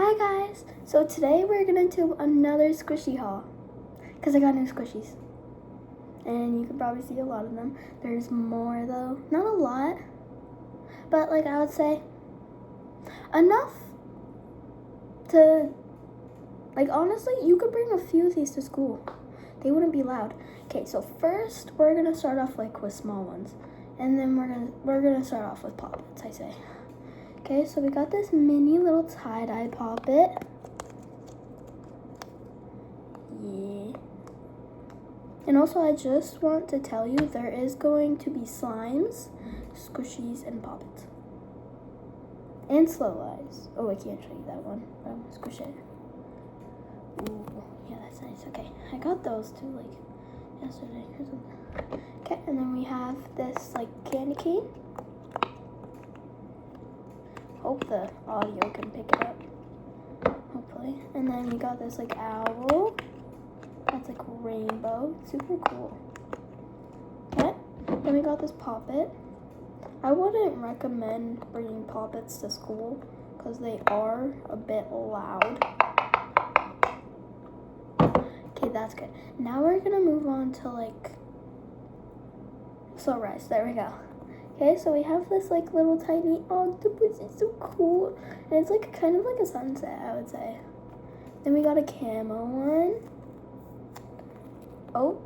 Hi guys! So today we're gonna do another squishy haul because I got new squishies and you can probably see a lot of them. There's more though, not a lot, but like I would say enough to, like, honestly you could bring a few of these to school. They wouldn't be loud. Okay, so first we're gonna start off like with small ones, and then we're gonna start off with Pop-Its, I say. Okay, so we got this mini little tie-dye Pop-It. Yeah. And also I just want to tell you there is going to be slimes, squishies, and Pop-Its. And slow eyes. Oh, I can't show you that one, but I'm gonna squish it. Ooh, yeah, that's nice. Okay, I got those too, like, yesterday or something. Okay, and then we have this, like, candy cane. Hope the audio can pick it up, hopefully. And then we got this, like, owl. That's, like, rainbow. Super cool. Okay, then we got this Pop-It. I wouldn't recommend bringing Pop-Its to school because they are a bit loud. Okay, that's good. Now we're gonna move on to, like, slow rise. There we go. Okay, so we have this, like, little tiny octopus. It's so cool. And it's, like, kind of like a sunset, I would say. Then we got a camo one. Oh.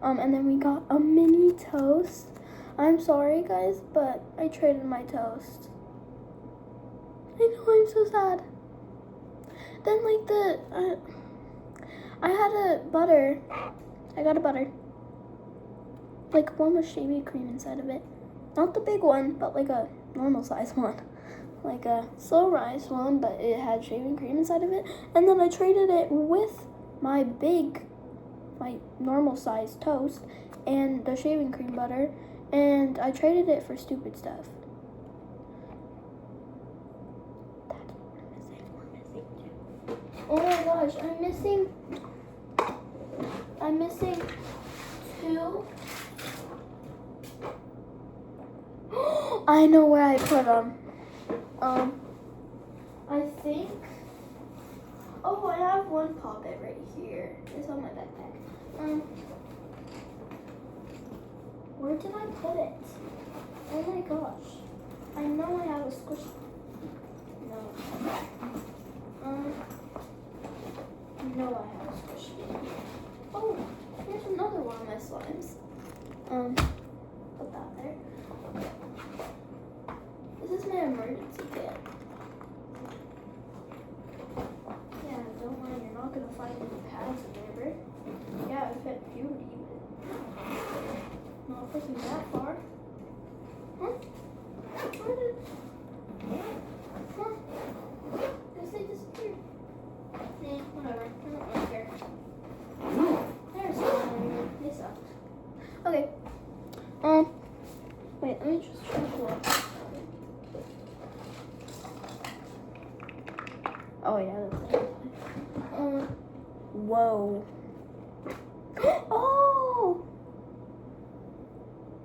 And then we got a mini toast. I'm sorry, guys, but I traded my toast. I know, I'm so sad. Then, like, I had a butter. I got a butter. Like, one with shaving cream inside of it. Not the big one, but like a normal size one. Like a slow rise one, but it had shaving cream inside of it. And then I traded it with my normal size toast and the shaving cream butter. And I traded it for stupid stuff. That's what we're missing. Oh my gosh, I'm missing two. I know where I put them. I think. Oh, I have one Pop-It right here. It's on my backpack. Where did I put it? Oh my gosh. I know I have a squishy. No. No, I have a squishy. Oh, here's another one of my slimes. Put that there. This is my emergency kit. Yeah, don't worry, you're not gonna find any pads in there, bro. Yeah, I've hit puberty, but not pushing that far. Huh? Where did? Huh? Guess they disappeared. Nah, whatever. I don't really care. There's one. They sucked. Okay. Wait, let me just try to look. Oh yeah, that's it. Whoa. Oh!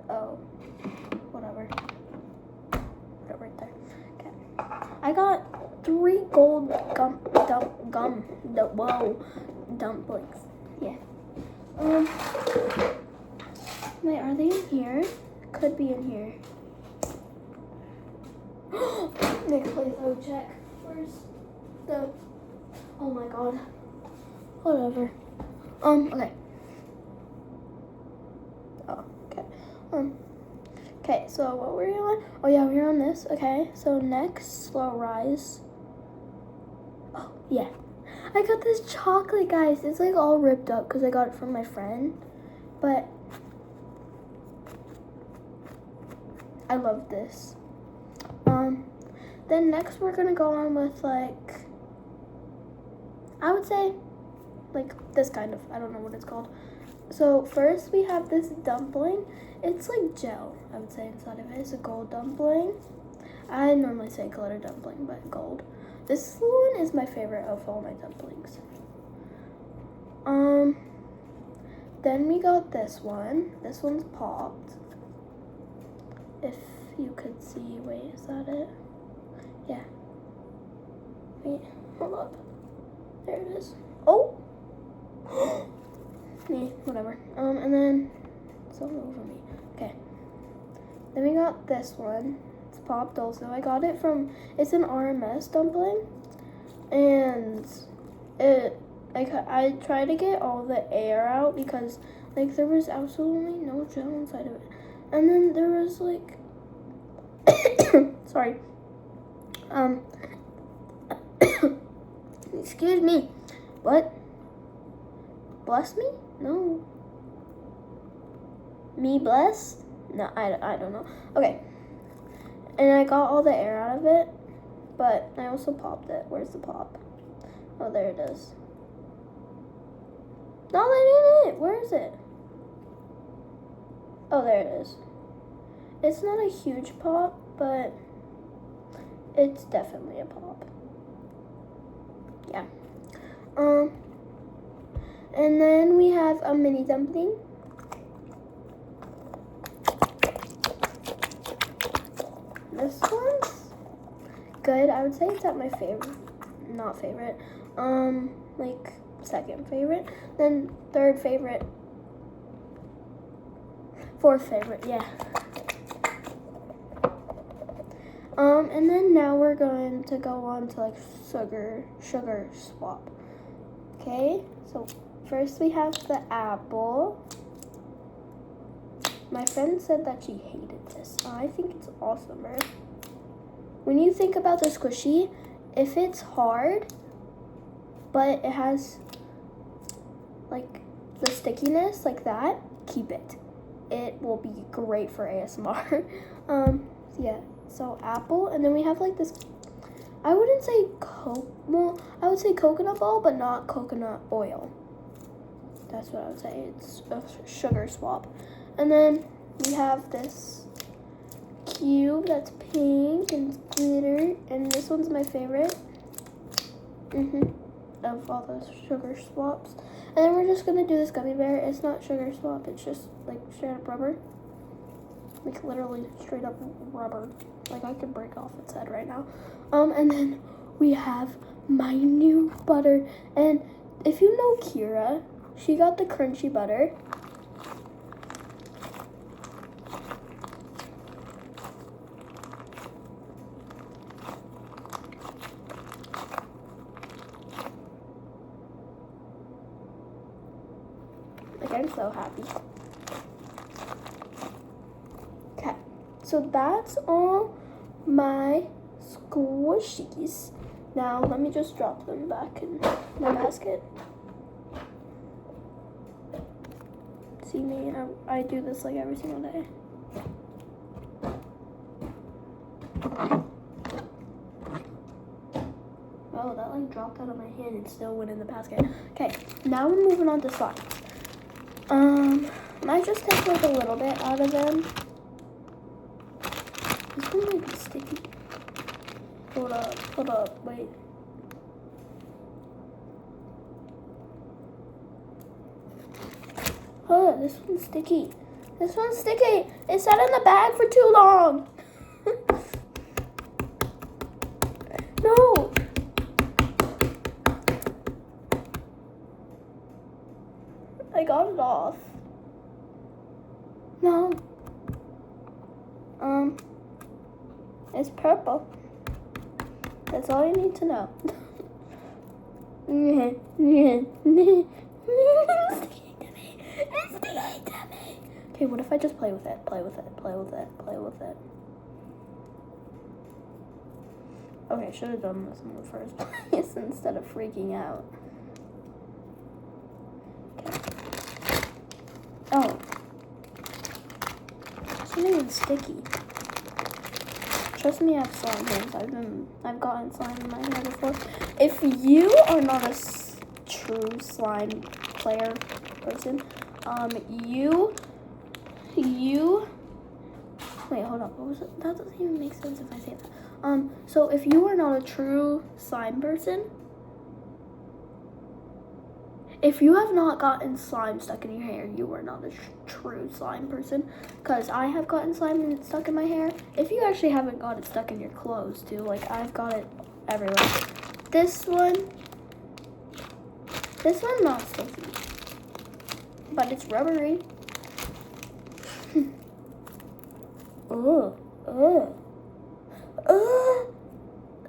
Oh. Whatever. Put it right there. Okay. I got 3 gold dumplings. Yeah. Wait, are they in here? Could be in here. Next place I would check. Where's the? Oh my god. Whatever. Okay. Oh, okay. Okay, so what were we on? Oh yeah, we were on this. Okay, so next, slow rise. Oh, yeah. I got this chocolate, guys. It's like all ripped up because I got it from my friend. But I love this. Then next we're gonna go on with, like, I would say, like, this kind of, I don't know what it's called. So first we have this dumpling. It's like gel, I would say, inside of it. It's a gold dumpling. I normally say glitter dumpling, but gold. This one is my favorite of all my dumplings. Then we got this one. This one's popped. If you could see, wait, is that it? Yeah. Wait, hold up. There it is. Oh! Yeah, whatever. And then it's all over me. Okay. Then we got this one. It's popped also. I got it from, it's an RMS dumpling. And I tried to get all the air out because like there was absolutely no gel inside of it. And then there was like, sorry. Excuse me. What? Bless me? No. Me blessed? No, I don't know. Okay. And I got all the air out of it, but I also popped it. Where's the pop? Oh, there it is. No, that ain't it. Where is it? Oh, there it is. It's not a huge pop, but it's definitely a pop. Yeah. And then we have a mini dumpling. This one's good. I would say it's at my not favorite. Like second favorite. Then third favorite. Fourth favorite, yeah. And then now we're going to go on to like sugar swap. Okay, so first we have the apple. My friend said that she hated this. I think it's awesomer. When you think about the squishy, if it's hard, but it has like the stickiness like that, keep it. It will be great for ASMR. Yeah, so apple, and then we have like this, I wouldn't say I would say coconut ball, but not coconut oil. That's what I would say. It's a sugar swap. And then we have this cube that's pink and glitter, and this one's my favorite. Of all those sugar swaps. And then we're just gonna do this gummy bear. It's not sugar swap, it's just like straight up rubber. Like literally straight up rubber. Like I could break off its head right now. And then we have my new butter. And if you know Kira, she got the crunchy butter. Like I'm so happy. Okay, so that's all my squishies. Now let me just drop them back in my basket. See me, I do this like every single day. Oh, that like dropped out of my hand and still went in the basket. Okay, now we're moving on to slime. Might just take like a little bit out of them. This one might be sticky. Hold up, wait. Oh, this one's sticky. This one's sticky. It sat in the bag for too long. No. I got it off. No. It's purple. That's all you need to know. Okay, what if I just play with it? Okay, should have done this in the first place instead of freaking out. Okay. Oh. It's not even sticky. Trust me, I have slime hands. I've gotten slime in my hair before. If you are not a true slime player person, wait, hold up. What was it? That doesn't even make sense if I say that. So if you are not a true slime person, if you have not gotten slime stuck in your hair, you are not a true slime person. Because I have gotten slime stuck in my hair. If you actually haven't got it stuck in your clothes too, like I've got it everywhere, This one not sticky, but it's rubbery. Ugh, ugh, ugh,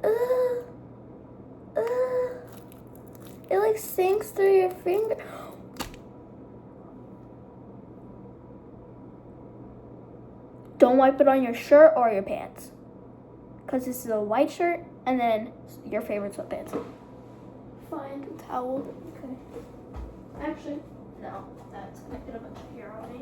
ugh, ugh. It like sinks through your finger. Don't wipe it on your shirt or your pants, because this is a white shirt and then your favorite sweatpants. Find a towel. Okay. Actually, no, that's gonna get a bunch of hair on me.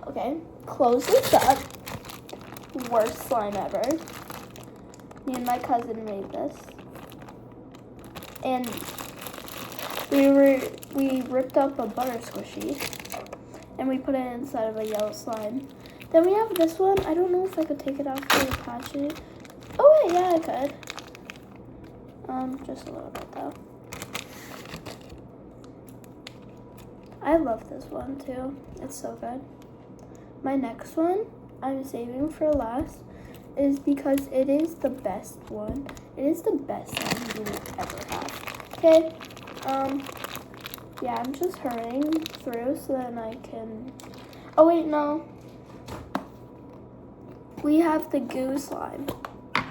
Okay, close this up. Worst slime ever. Me and my cousin made this. And we ripped up a butter squishy and we put it inside of a yellow slime. Then we have this one. I don't know if I could take it out for the patchet. Oh wait, yeah, I could. Just a little bit though. I love this one too. It's so good. My next one I'm saving for last is because it is the best one. It is the best one you will ever have. Okay. Yeah, I'm just hurrying through so then I can. Oh wait, no. We have the goo slime. I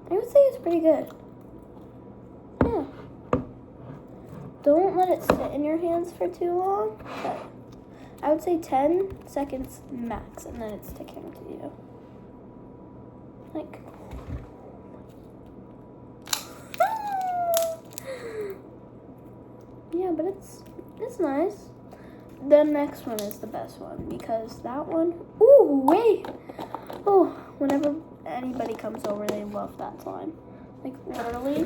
would say it's pretty good. Yeah. Don't let it sit in your hands for too long. But I would say 10 seconds max, and then it's sticking to you. Like. Yeah, but it's nice. The next one is the best one because that one. Ooh, wait. Oh, whenever anybody comes over, they love that slime. Like literally,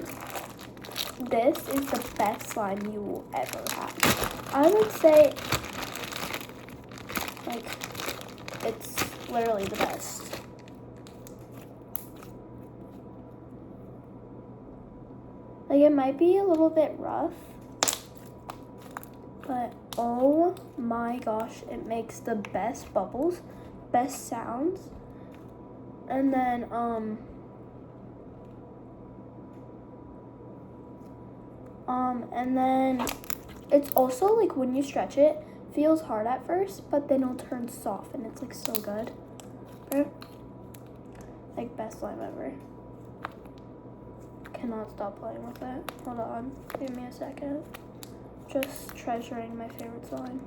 this is the best slime you will ever have. I would say, like, it's literally the best. Like, it might be a little bit rough, but oh my gosh, it makes the best bubbles, best sounds. And then, and then it's also like when you stretch it, feels hard at first, but then it'll turn soft and it's like so good. Okay? Like best slime ever. Cannot stop playing with it. Hold on, give me a second. Just treasuring my favorite slime.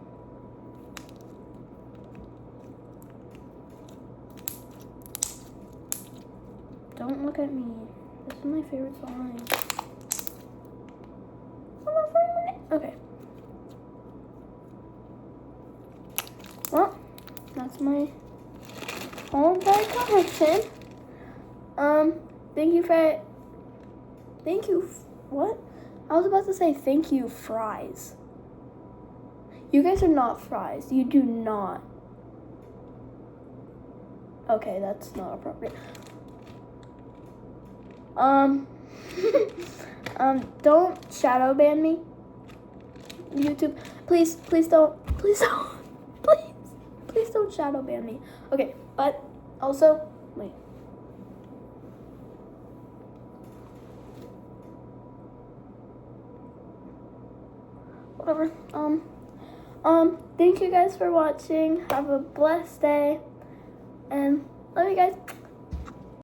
Don't look at me. This is my favorite slime. Okay. Well, that's my whole entire collection. What? I was about to say thank you, fries. You guys are not fries. You do not. Okay, that's not appropriate. Don't shadow ban me. YouTube, please don't shadow ban me. Okay, but also, wait. Whatever. Thank you guys for watching. Have a blessed day, and love you guys.